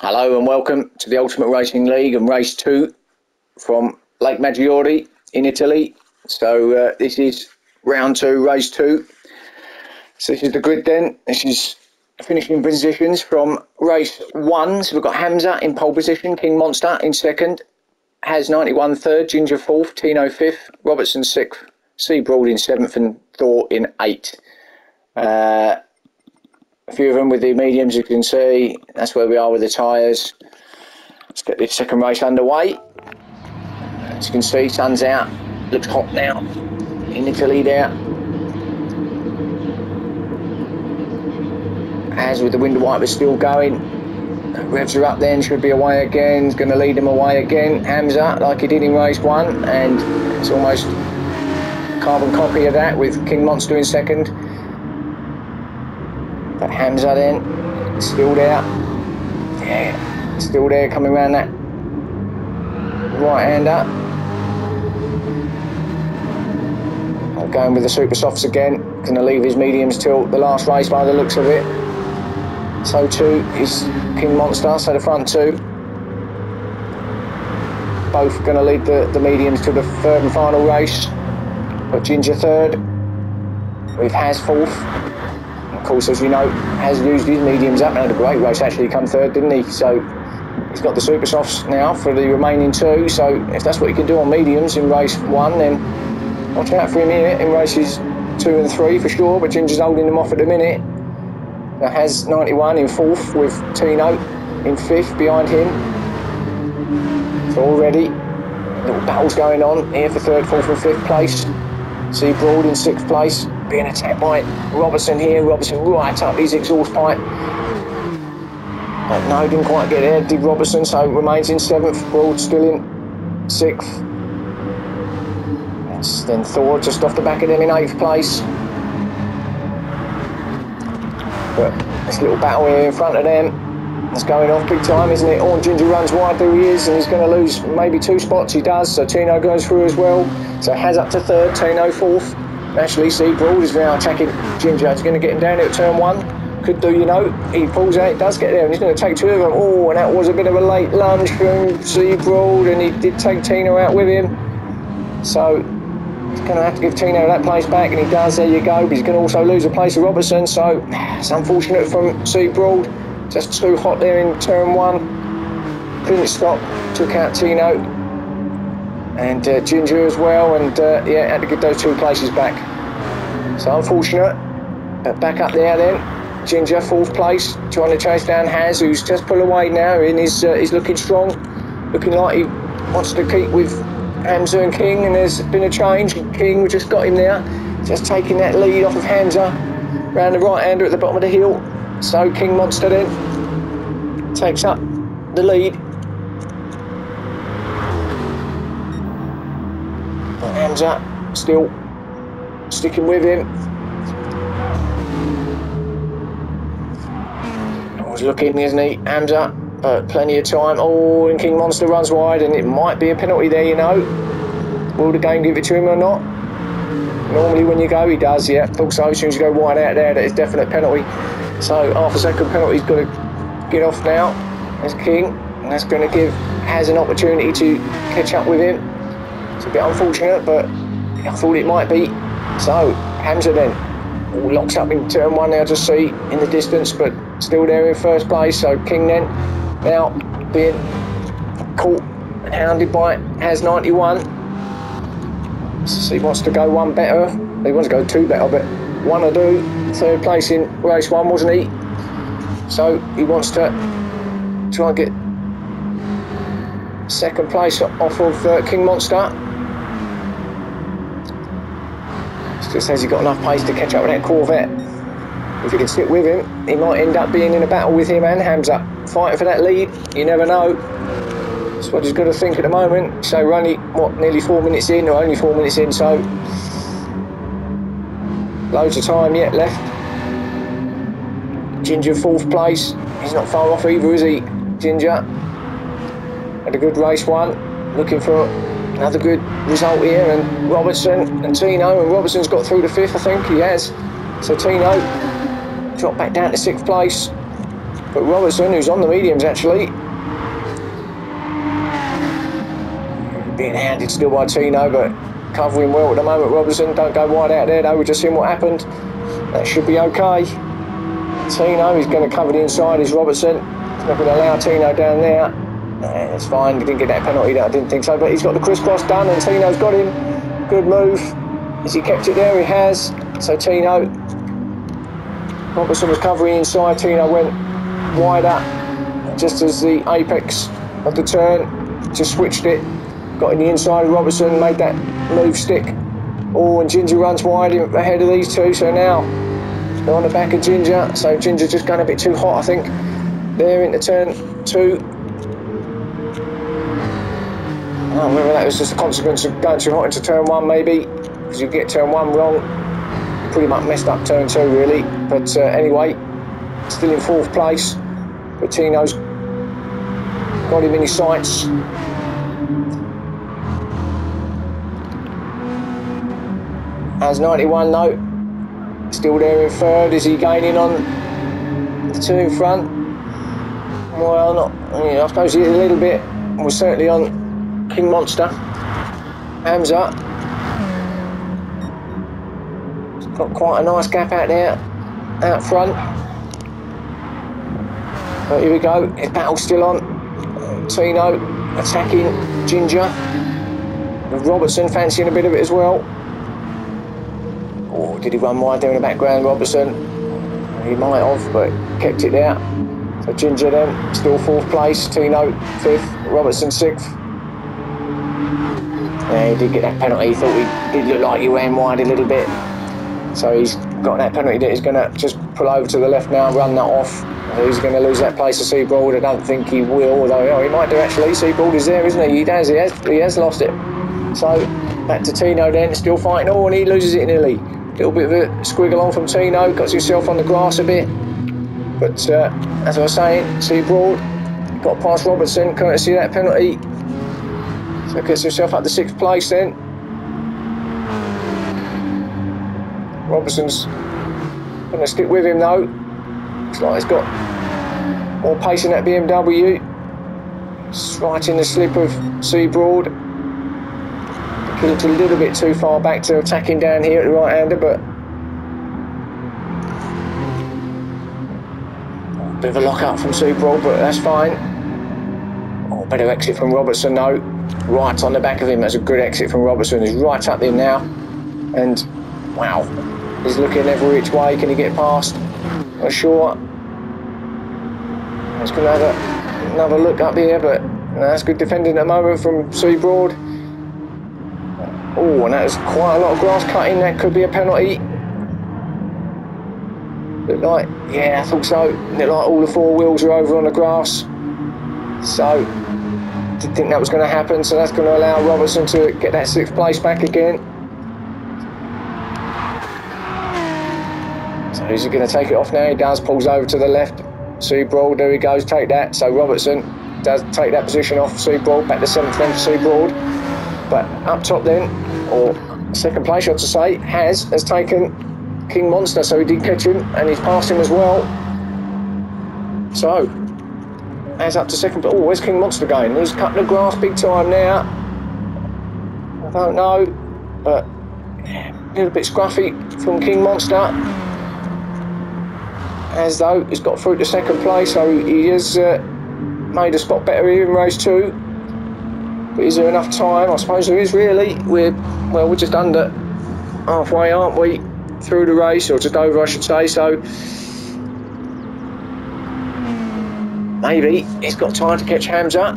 Hello and welcome to the Ultimate Racing League and race 2 from Lake Maggiore in Italy. So this is round 2, race 2. So this is the grid then. This is finishing positions from race 1. So we've got Hamza in pole position, King Monster in second, Has 91 third, Ginger 4th, Tino 5th, Robertson 6th, Sea Broad in 7th and Thor in 8th. A few of them with the mediums, you can see. That's where we are with the tyres. Let's get this second race underway. As you can see, sun's out. Looks hot now in Italy there. As with the window wipers still going. Revs are up then, should be away again. He's going to lead them away again. Hamza, like he did in race 1. And it's almost a carbon copy of that with King Monster in second. But Hamza then, still there. Yeah, still there, coming around that right-hander. Going with the super softs again. Going to leave his mediums till the last race by the looks of it. So too is King Monster, so the front two. Both going to lead the mediums to the third and final race. Got Ginger third. With Has fourth. Of course, as you know, Has used his mediums up and had a great race, actually come third, didn't he? So he's got the super softs now for the remaining two. So if that's what you can do on mediums in race 1, then watch out for him here in races 2 and 3 for sure. But Ginger's holding them off at the minute. Now Has 91 in 4th with Tino in 5th behind him. So already little battles going on here for 3rd, 4th and 5th place. Sea Broad in 6th place, being attacked by Robertson here. Robertson right up his exhaust pipe. But no, didn't quite get there, did Robertson, so remains in 7th. Broad still in 6th. Then Thor just off the back of them in 8th place. But this little battle here in front of them. It's going off big time, isn't it? Oh, Ginger runs wide, there he is, and he's going to lose maybe 2 spots. He does, so Tino goes through as well. So Has up to 3rd, Tino 4th. Actually, Sea Broad is now attacking Ginger. He's going to get him down here at turn 1. Could do, you know. He pulls out, does get there, and he's going to take 2 of them. Oh, and that was a bit of a late lunge from Sea Broad, and he did take Tino out with him. So he's going to have to give Tino that place back, and he does, there you go. But he's going to also lose a place to Robertson, so it's unfortunate from Sea Broad. Just too hot there in turn 1. Couldn't stop, took out Tino and Ginger as well, and yeah, had to give those 2 places back. So unfortunate, but back up there then. Ginger 4th place, trying to chase down Has, who's just pulled away now, and he's looking strong, looking like he wants to keep with Hamza and King, and there's been a change. King, we just got him there, just taking that lead off of Hamza, round the right-hander at the bottom of the hill. So King Monster then takes up the lead. But Hamza still sticking with him. Always looking, isn't he, Hamza? But plenty of time. Oh, and King Monster runs wide, and it might be a penalty there, you know. Will the game give it to him or not? Normally when you go, he does, yeah. Thought so, as soon as you go wide out there, that is definite penalty. So half a second penalty, he's got to get off now as King, and that's going to give Has an opportunity to catch up with him. It's a bit unfortunate, but I thought it might be. So Hamza then locks up in turn 1 now to see in the distance, but still there in 1st place. So King then now being caught and hounded by Has 91. So he wants to go 1 better. He wants to go 2 better, but 1 to do. 3rd place in race 1, wasn't he? So he wants to try and get 2nd place off of King Monster. Just says he's got enough pace to catch up with that Corvette. If he can stick with him, he might end up being in a battle with him and Hamza, fighting for that lead. You never know. That's what he's got to think at the moment. So we're only, what, nearly 4 minutes in, or only 4 minutes in, so loads of time yet left. Ginger 4th place. He's not far off either, is he? Ginger had a good race 1. Looking for another good result here. And Robertson and Tino. And Robertson's got through to 5th, I think. He has. So Tino dropped back down to 6th place. But Robertson, who's on the mediums actually, being handed still by Tino, but covering well at the moment. Robertson, don't go wide out there though, we're just seeing what happened. That should be okay. Tino, he's going to cover the inside, is Robertson. He's not going to allow Tino down there. It's fine, he didn't get that penalty, I didn't think so, but he's got the crisscross done and Tino's got him. Good move. Has he kept it there? He has. So Tino, Robertson was covering inside, Tino went wider just as the apex of the turn, just switched it, got in the inside of Robertson, made that move stick. Oh, and Ginger runs wide ahead of these two, so now they're on the back of Ginger, so Ginger just going a bit too hot, I think. They're into turn 2. Oh, whether that was just a consequence of going too hot into turn 1 maybe, because you get turn 1 wrong, you pretty much messed up turn 2 really. But anyway, still in 4th place, but Tino's got him in his sights. As 91 though, still there in 3rd. Is he gaining on the 2 in front? Well, not, you know, I suppose he is a little bit. We're certainly on King Monster. Hamza. He's got quite a nice gap out there, out front. But here we go, his battle's still on. Tino attacking Ginger. With Robertson fancying a bit of it as well. Oh, did he run wide there in the background, Robertson? He might have, but kept it there. So Ginger then, still 4th place. Tino 5th, Robertson 6th. Yeah, he did get that penalty. He thought he did look like he ran wide a little bit. So he's got that penalty that he's going to just pull over to the left now, run that off. He's going to lose that place to Seabroad. I don't think he will, although he might do actually. Seabroad is there, isn't he? He has lost it. So back to Tino then, still fighting. Oh, and he loses it nearly. Little bit of a squiggle on from Tino, got himself on the grass a bit. But as I was saying, Seabroad got past Robertson, courtesy of that penalty. So gets himself up to 6th place then. Robertson's going to stick with him though. Looks like he's got more pace in that BMW. It's right in the slip of Seabroad. He looked a little bit too far back to attacking down here at the right-hander, but a bit of a lock-up from Seabroad, but that's fine. Oh, better exit from Robertson though. Right on the back of him, that's a good exit from Robertson. He's right up there now, and wow, he's looking every which way. Can he get past? Not sure. He's going to have another look up here, but that's good defending at the moment from Seabroad. Oh, and that was quite a lot of grass cutting. That could be a penalty. Looked like, yeah, I thought so. Looked like all the 4 wheels were over on the grass. So, didn't think that was going to happen. So that's going to allow Robertson to get that 6th place back again. So he's going to take it off now. He does, pulls over to the left. Seabroad, there he goes, take that. So Robertson does take that position off Seabroad, back to 7th then for Seabroad. But up top then, or 2nd place I have to say, has taken King Monster, so he did catch him and he's passed him as well. So, as up to 2nd, oh, where's King Monster going? He's cutting the grass big time now. I don't know, but a little bit scruffy from King Monster. As though he's got through to 2nd place, so he has made a spot better here in race 2. But is there enough time? I suppose there is really. We're just under halfway, aren't we, through the race, or just over I should say, so maybe he's got time to catch Hamza.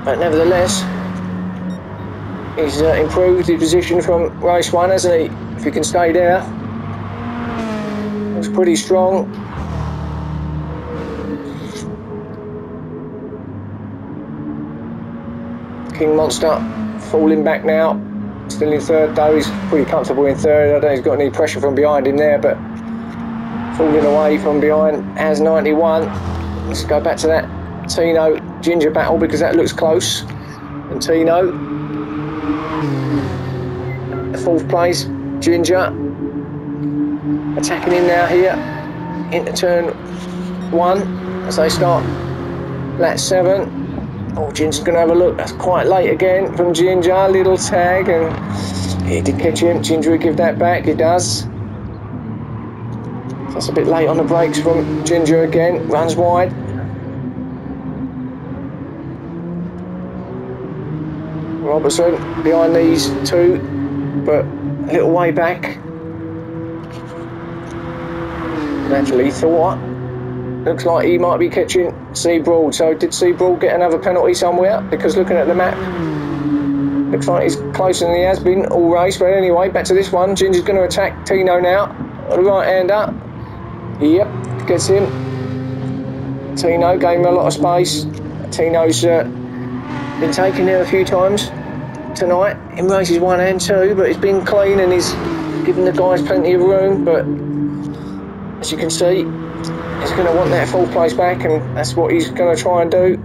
But nevertheless, he's improved his position from race 1, hasn't he? If he can stay there. Looks pretty strong. King Monster falling back now. Still in 3rd though. He's pretty comfortable in 3rd. I don't think he's got any pressure from behind him there, but falling away from behind as 91. Let's go back to that Tino Ginger battle because that looks close. And Tino, 4th place, Ginger attacking him now here into turn 1 as they start lap 7. Oh, Ginger's going to have a look. That's quite late again from Ginger. Little tag, and he did catch him. Ginger would give that back. He does. That's a bit late on the brakes from Ginger again. Runs wide. Robertson behind these two, but a little way back. Naturally, Thor looks like he might be catching Seabroad. So did Seabroad get another penalty somewhere? Because looking at the map, looks like he's closer than he has been all race. But anyway, back to this one. Ginger's going to attack Tino now. The right-hander. Yep, gets him. Tino gave him a lot of space. Tino's been taken there a few times tonight in races 1 and 2, but he's been clean and he's given the guys plenty of room. But as you can see, he's going to want that 4th place back, and that's what he's going to try and do.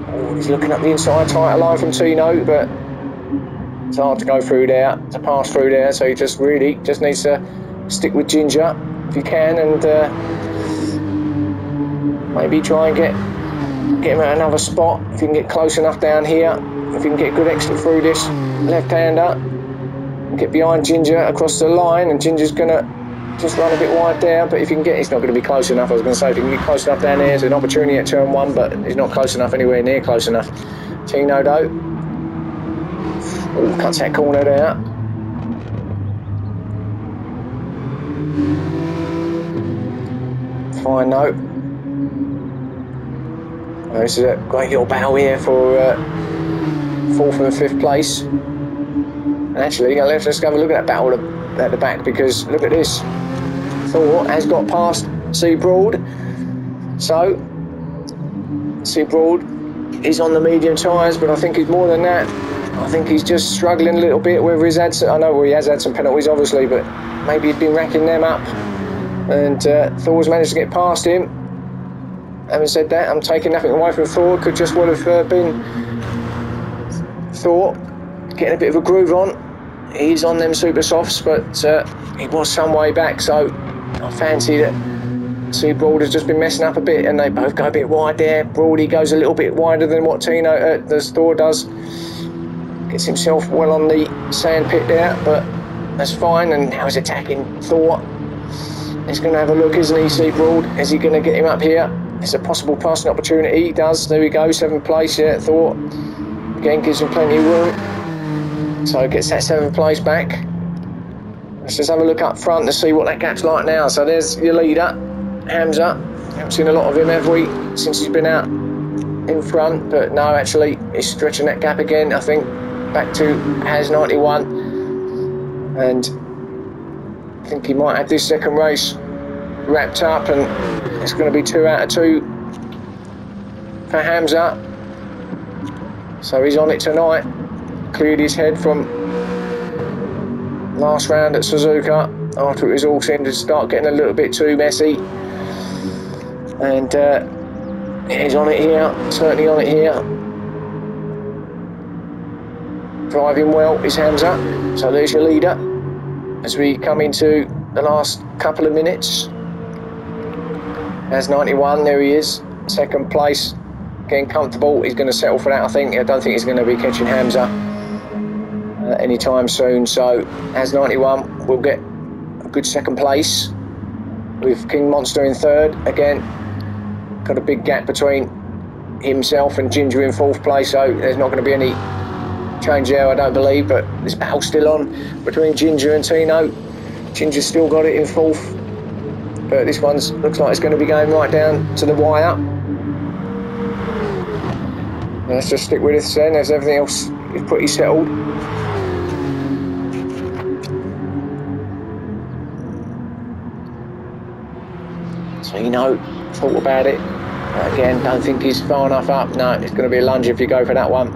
Oh, he's looking up the inside tighter line from Tino, but it's hard to go through there, to pass through there, so he just needs to stick with Ginger if you can, and maybe try and get him at another spot if you can get close enough down here. If you can get a good exit through this left-hander, get behind Ginger across the line, and Ginger's going to just run a bit wide there, but if you can get, he's not going to be close enough. I was going to say, if you can get close enough down there, there's an opportunity at turn 1, but he's not close enough, anywhere near close enough. Tino though, oh, cuts that corner there. Fine though. This is a great little battle here for 4th and 5th place. And actually, let's just have a look at that battle at the back, because look at this. Thor has got past Seabroad. So, Seabroad is on the medium tyres, but I think he's more than that. I think he's just struggling a little bit, whether he's had I know he has had some penalties, obviously, but maybe he's been racking them up. And Thor's managed to get past him. Having said that, I'm taking nothing away from Thor. Could just well have been Thor getting a bit of a groove on. He's on them super softs, but he was some way back, so I fancy that Seabroad has just been messing up a bit, and they both go a bit wide there. Broady goes a little bit wider than what Thor does. Gets himself well on the sand pit there, but that's fine. And now he's attacking Thor. He's going to have a look, isn't he, Seabroad? Is he going to get him up here? It's a possible passing opportunity. He does. There we go, 7th place. Yeah, Thor again gives him plenty of room. So gets that 7th place back. Let's just have a look up front to see what that gap's like now. So there's your leader, Hamza. Haven't seen a lot of him, have we, since he's been out in front? But no, actually, he's stretching that gap again, I think, back to Has 91. And I think he might have this 2nd race wrapped up, and it's going to be 2 out of 2 for Hamza. So he's on it tonight. Cleared his head from last round at Suzuka after it was all seemed to start getting a little bit too messy, and he's on it here, certainly on it here. Driving well is Hamza. So there's your leader as we come into the last couple of minutes. Has 91, there he is, 2nd place, getting comfortable. He's going to settle for that, I think. I don't think he's going to be catching Hamza anytime soon. So Has 91 will get a good 2nd place, with King Monster in 3rd. Again, got a big gap between himself and Ginger in 4th place, so there's not going to be any change there, I don't believe. But this battle's still on between Ginger and Tino. Ginger's still got it in 4th, but this one's looks like it's going to be going right down to the wire. Let's just stick with this then, as everything else is pretty settled. Tino thought about it. Again, don't think he's far enough up. No, it's going to be a lunge if you go for that one.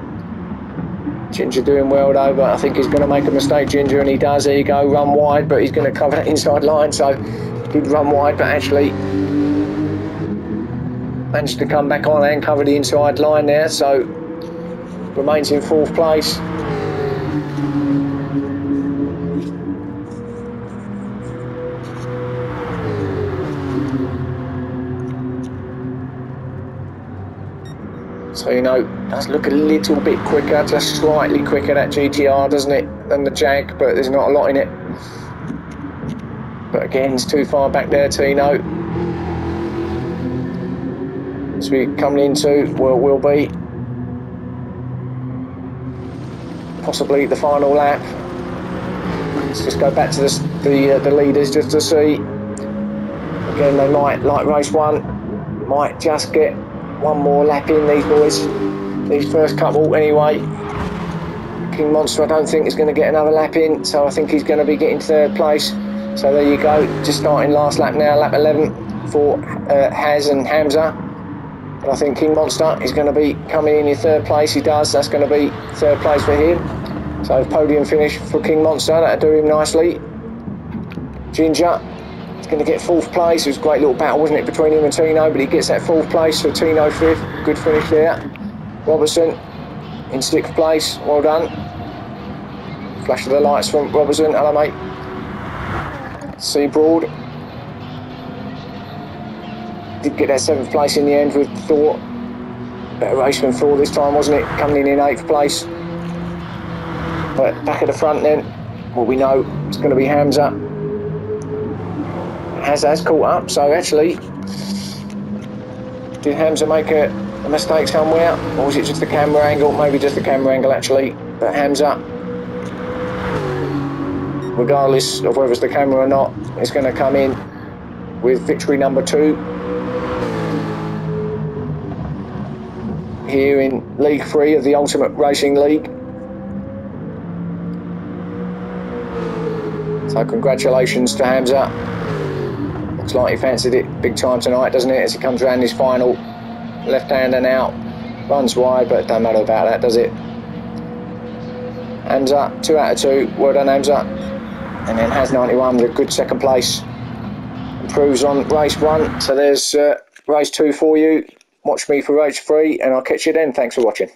Ginger doing well though, but I think he's going to make a mistake, Ginger, and he does. There you go, run wide, but he's going to cover that inside line. So he did run wide, but actually managed to come back on and cover the inside line there. So remains in 4th place. So, you know, does look a little bit quicker, just slightly quicker, that GTR, doesn't it, than the Jag, but there's not a lot in it. But again, it's too far back there, Tino. As we coming into, well, will be possibly the final lap. Let's just go back to the leaders just to see. Again, they might, like race one, might just get one more lap in, these boys. These first couple, anyway. King Monster, I don't think is going to get another lap in, so I think he's going to be getting third place. So there you go, just starting last lap now, lap 11 for Haz and Hamza. But I think King Monster is going to be coming in third place. He does, that's going to be third place for him. So podium finish for King Monster, that'll do him nicely. Ginger is going to get fourth place. It was a great little battle, wasn't it, between him and Tino, but he gets that fourth place, so Tino fifth, good finish there. Robertson in sixth place, well done. Flash of the lights from Robertson, hello mate. Seabroad did get that seventh place in the end with Thor. Better race than Thor this time, wasn't it? Coming in eighth place. But back at the front then, well, we know it's going to be Hamza. Has caught up, so actually, did Hamza make a mistake somewhere? Or was it just the camera angle? Maybe just the camera angle actually. But Hamza, regardless of whether it's the camera or not, is going to come in with victory number 2 here in League 3 of the Ultimate Racing League. So congratulations to Hamza. Looks like he fancied it big time tonight, doesn't it, as he comes around his final. Left-hander now, runs wide, but it don't matter about that, does it? Hamza, 2 out of 2, well done Hamza. And then Has 91 with a good second place. Improves on race 1, so there's race 2 for you. Watch me for race 3, and I'll catch you then. Thanks for watching.